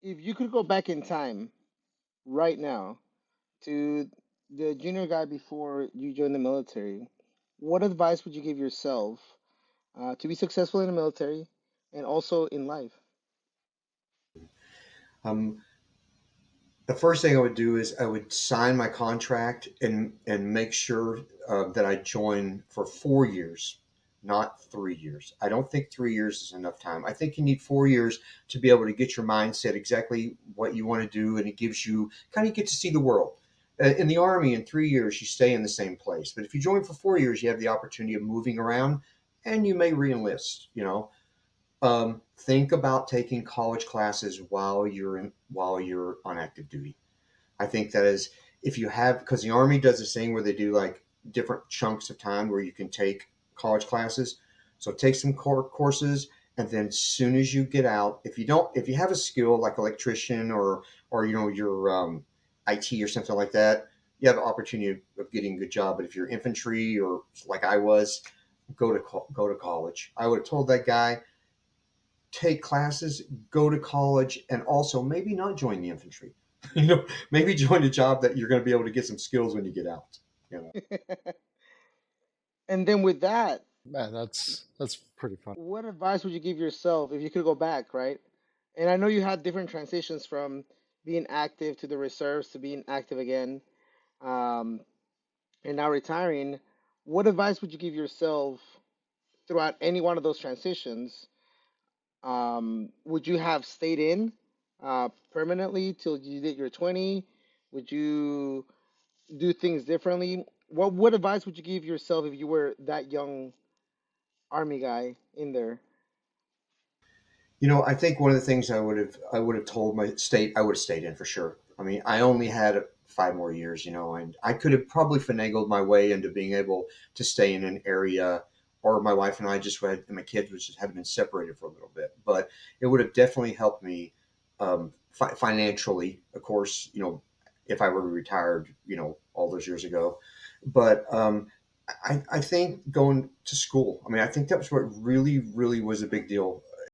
If you could go back in time right now to the junior guy before you joined the military, what advice would you give yourself to be successful in the military and also in life? Um, the first thing I would do is I would sign my contract and make sure that I join for 4 years, not 3 years. I don't think 3 years is enough time. I think you need 4 years to be able to get your mindset exactly what you want to do, and it gives you kind of get to see the world. In the army, in 3 years, you stay in the same place. But if you join for 4 years, you have the opportunity of moving around, and you may reenlist. Think about taking college classes while you're on active duty. I think that is if you have because the army does this thing where they do like different chunks of time where you can take college classes. So take some core courses, and then as soon as you get out, if you have a skill like electrician or your IT or something like that, you have an opportunity of getting a good job. But if you're infantry or like I was, go to college. I would have told that guy take classes, go to college, and also maybe not join the infantry. Maybe join a job that you're going to be able to get some skills when you get out. You know, And then with that, Man, that's pretty fun. what advice would you give yourself if you could go back, right? And I know you had different transitions from being active to the reserves to being active again, um, and now retiring. What advice would you give yourself throughout any one of those transitions? Would you have stayed in permanently till you did your 20? Would you do things differently? What advice would you give yourself if you were that young army guy in there? I think one of the things I would have told my state I would have stayed in for sure. I mean, I only had 5 more years, and I could have probably finagled my way into being able to stay in an area, or my wife and I just had, and my kids was just had been separated for a little bit, but it would have definitely helped me financially, of course, if I were retired, all those years ago, but I think going to school. I mean, I think that was what really, really was a big deal.